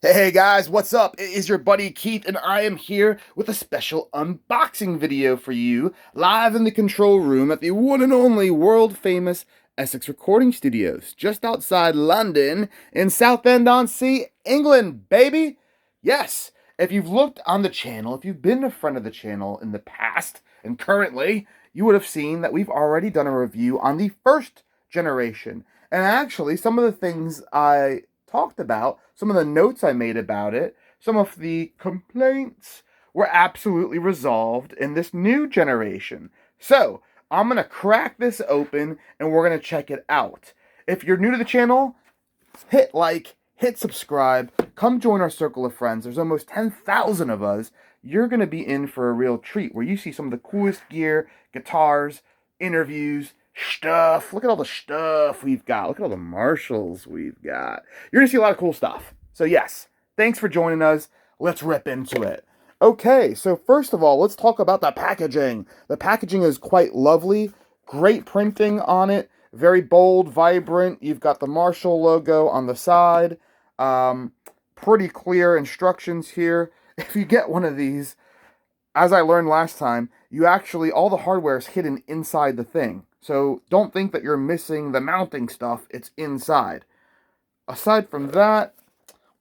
Hey guys, what's up? It is your buddy Keith, and I am here with a special unboxing video for you, live in the control room at the one and only world famous Essex Recording Studios, just outside London in Southend-on-Sea, England, baby! Yes, if you've looked on the channel, if you've been a friend of the channel in the past and currently, you would have seen that we've already done a review on the first generation. And actually, some of the things I talked about, some of the notes I made about it, some of the complaints were absolutely resolved in this new generation. So, I'm going to crack this open and we're going to check it out. If you're new to the channel, hit like, hit subscribe, come join our circle of friends. There's almost 10,000 of us. You're going to be in for a real treat where you see some of the coolest gear, guitars, interviews, stuff. Look at all the stuff we've got. Look at all the Marshalls we've got. You're going to see a lot of cool stuff. So yes, thanks for joining us. Let's rip into it. Okay, so first of all, let's talk about the packaging. The packaging is quite lovely. Great printing on it. Very bold, vibrant. You've got the Marshall logo on the side. Pretty clear instructions here. If you get one of these, as I learned last time, you actually, all the hardware is hidden inside the thing. So don't think that you're missing the mounting stuff. It's inside. Aside from that,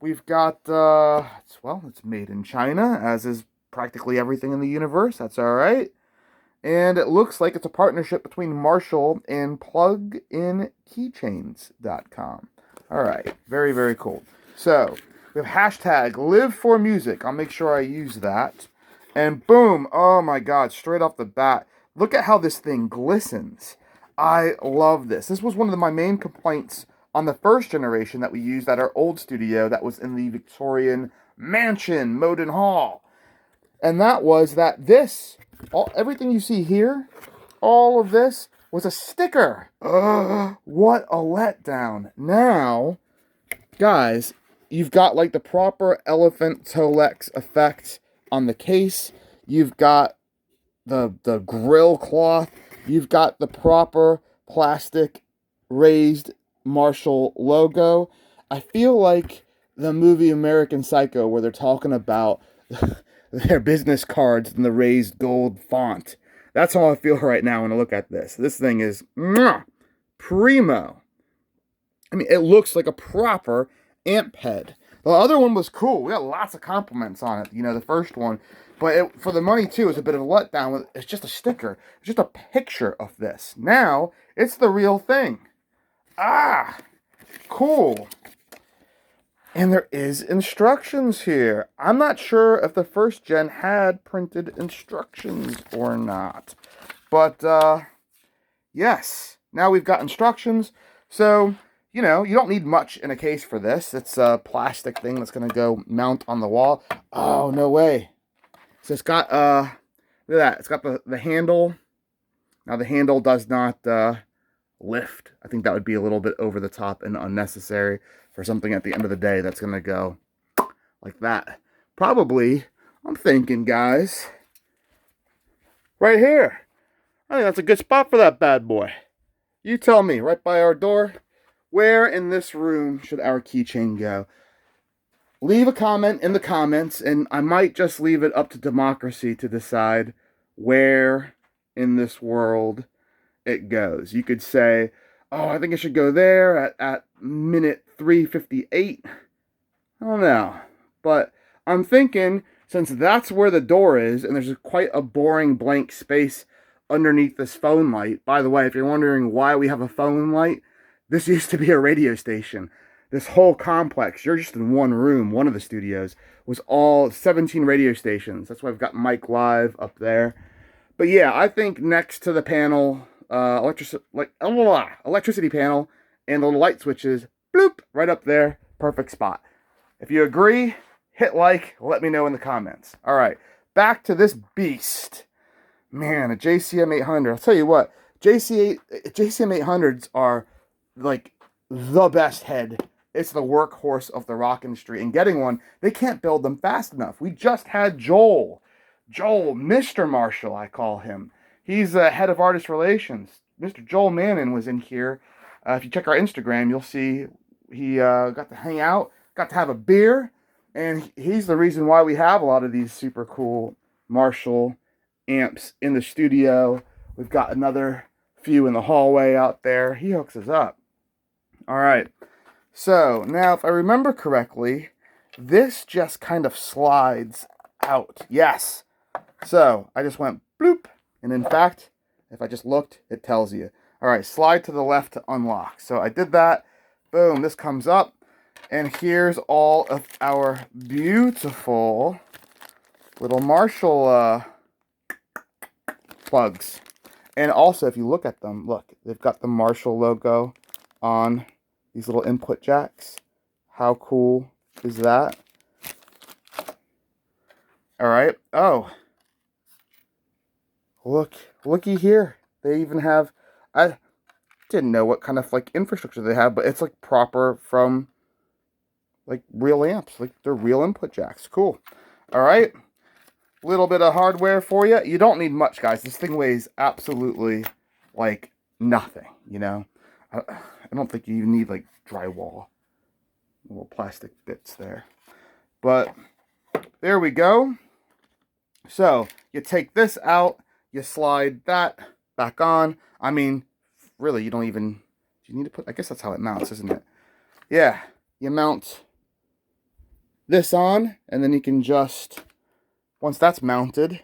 we've got, it's made in China, as is practically everything in the universe. That's all right. And it looks like it's a partnership between Marshall and pluginkeychains.com. All right. Very, very cool. So, we have hashtag live for music. I'll make sure I use that. And boom. Oh my God. Straight off the bat. Look at how this thing glistens. I love this. This was one of my main complaints on the first generation that we used at our old studio that was in the Victorian mansion, Moden Hall. And that was that everything you see here, all of this was a sticker. What a letdown. Now, guys, you've got like the proper elephant Tolex effect on the case. You've got the grill cloth. You've got the proper plastic raised Marshall logo. I feel like the movie American Psycho where they're talking about their business cards in the raised gold font. That's how I feel right now when I look at this. This thing is primo. I mean, it looks like a proper amp head. The other one was cool. We got lots of compliments on it, the first one. But for the money, too, it's a bit of a letdown. It's just a sticker. It's just a picture of this. Now, it's the real thing. Cool. And there is instructions here. I'm not sure if the first gen had printed instructions or not. But, yes. Now we've got instructions. So, you don't need much in a case for this. It's a plastic thing that's going to go mount on the wall. Oh, no way. So it's got, look at that. It's got the handle. Now the handle does not lift. I think that would be a little bit over the top and unnecessary for something at the end of the day that's going to go like that. Probably, I'm thinking, guys, right here. I think that's a good spot for that bad boy. You tell me, right by our door, where in this room should our keychain go? Leave a comment in the comments, and I might just leave it up to democracy to decide where in this world it goes. You could say, oh, I think it should go there at minute 3:58. I don't know. But I'm thinking, since that's where the door is, and there's quite a boring blank space underneath this phone light. By the way, if you're wondering why we have a phone light, this used to be a radio station. This whole complex, you're just in one room, one of the studios, was all 17 radio stations. That's why I've got Mike Live up there. But yeah, I think next to the panel, electricity panel, and the light switches, bloop, right up there, perfect spot. If you agree, hit like, let me know in the comments. All right, back to this beast. Man, a JCM 800. I'll tell you what, JCM 800s are like the best head. It's the workhorse of the rock industry. And getting one, they can't build them fast enough. We just had Joel, Mr. Marshall, I call him. He's head of artist relations. Mr. Joel Mannon was in here. If you check our Instagram, you'll see he got to hang out, got to have a beer. And he's the reason why we have a lot of these super cool Marshall amps in the studio. We've got another few in the hallway out there. He hooks us up. All right. So now, if I remember correctly, this just kind of slides out. Yes. So I just went bloop. And in fact, if I just looked, it tells you. All right, slide to the left to unlock. So I did that. Boom, this comes up. And here's all of our beautiful little Marshall plugs. And also, if you look at them, look, they've got the Marshall logo on these little input jacks. How cool is that? All right. Oh, looky here. They even have, I didn't know what kind of like infrastructure they have, but it's like proper from like real amps. Like they're real input jacks. Cool. All right. Little bit of hardware for you. You don't need much, guys. This thing weighs absolutely like nothing, you know. I don't think you even need like drywall, little plastic bits there. But there we go. So you take this out, you slide that back on. I mean, really, you don't even, do you need to put, I guess that's how it mounts, isn't it? Yeah, you mount this on, and then you can just, once that's mounted,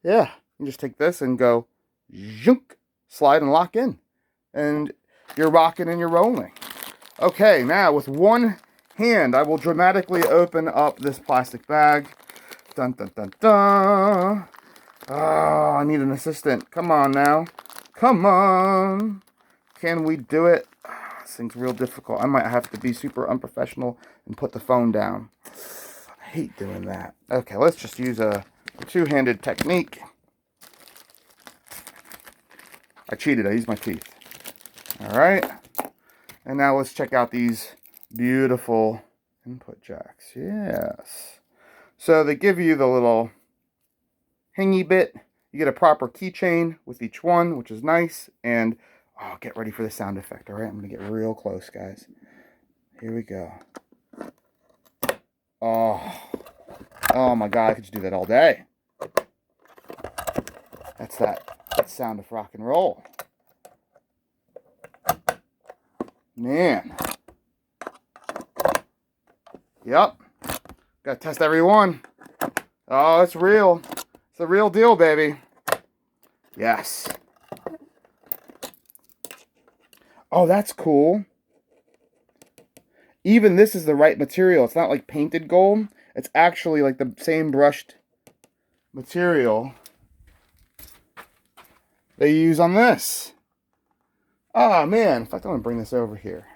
yeah, you just take this and go, zhunk, slide and lock in. And you're rocking and you're rolling. Okay, now with one hand, I will dramatically open up this plastic bag. Dun, dun, dun, dun. Oh, I need an assistant. Come on now. Come on. Can we do it? Oh, this thing's real difficult. I might have to be super unprofessional and put the phone down. I hate doing that. Okay, let's just use a two-handed technique. I cheated. I used my teeth. All right. And now let's check out these beautiful input jacks. Yes. So they give you the little hingy bit. You get a proper keychain with each one, which is nice. And, oh, get ready for the sound effect. All right, I'm going to get real close, guys. Here we go. Oh my God, I could just do that all day. That's that sound of rock and roll. Man. Yep. Gotta test every one. Oh, it's real. It's the real deal, baby. Yes. Oh, that's cool. Even this is the right material. It's not like painted gold. It's actually like the same brushed material they use on this. Oh, man. In fact, I'm going to bring this over here.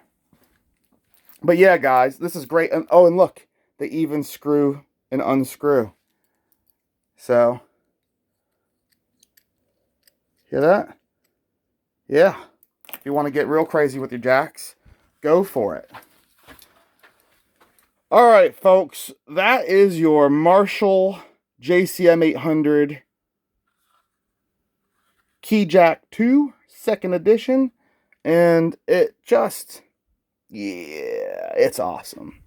But yeah, guys, this is great. And, oh, and look. They even screw and unscrew. So, hear that? Yeah. If you want to get real crazy with your jacks, go for it. All right, folks. That is your Marshall JCM 800 Key Jack 2, 2nd edition. And it just, yeah, it's awesome.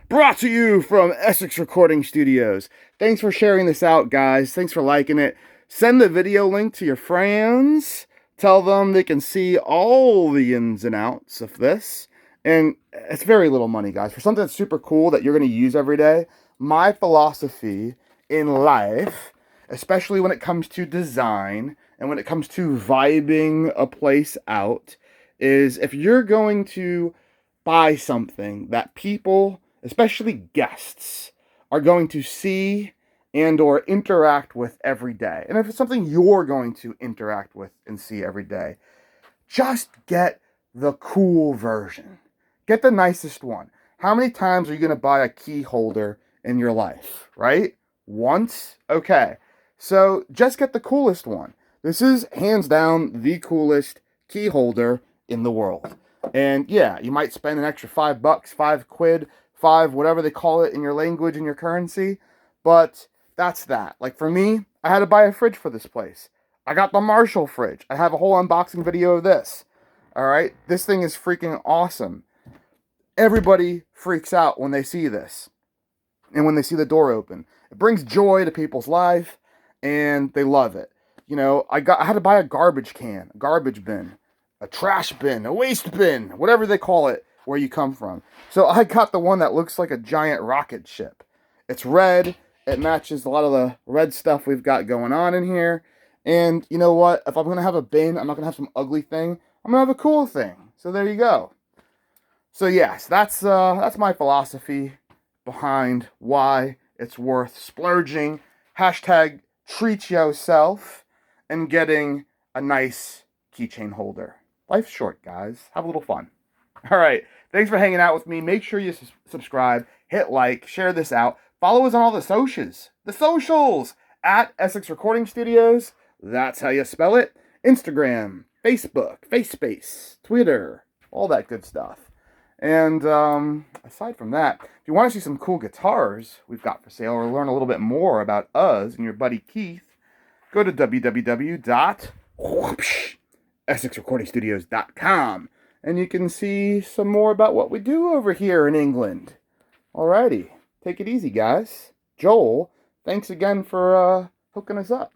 Brought to you from Essex Recording Studios. Thanks for sharing this out, guys. Thanks for liking it. Send the video link to your friends. Tell them they can see all the ins and outs of this. And it's very little money, guys. For something that's super cool that you're going to use every day, my philosophy in life, especially when it comes to design and when it comes to vibing a place out, is if you're going to buy something that people, especially guests, are going to see and or interact with every day. And if it's something you're going to interact with and see every day, just get the cool version. Get the nicest one. How many times are you going to buy a key holder in your life, right? Once? Okay. So just get the coolest one. This is hands down the coolest key holder in the world. And yeah, you might spend an extra $5, £5, $5, whatever they call it in your language and your currency, but that's that. Like for me, I had to buy a fridge for this place. I got the Marshall fridge. I have a whole unboxing video of this. All right, this thing is freaking awesome. Everybody freaks out when they see this. and when they see the door open. It brings joy to people's life, and they love it. You know, I had to buy a garbage can, a garbage bin, a trash bin, a waste bin, whatever they call it where you come from. So I got the one that looks like a giant rocket ship. It's red. It matches a lot of the red stuff we've got going on in here. And you know what? If I'm going to have a bin, I'm not going to have some ugly thing. I'm going to have a cool thing. So there you go. So yes, that's my philosophy behind why it's worth splurging. Hashtag treat yourself and getting a nice keychain holder. Life's short, guys. Have a little fun. All right. Thanks for hanging out with me. Make sure you subscribe, hit like, share this out. Follow us on all the socials. The socials at Essex Recording Studios. That's how you spell it. Instagram, Facebook, FaceSpace, Twitter, all that good stuff. And aside from that, if you want to see some cool guitars we've got for sale or learn a little bit more about us and your buddy Keith, go to www.essexrecordingstudios.com and you can see some more about what we do over here in England. Alrighty, take it easy, guys. Joel, thanks again for hooking us up.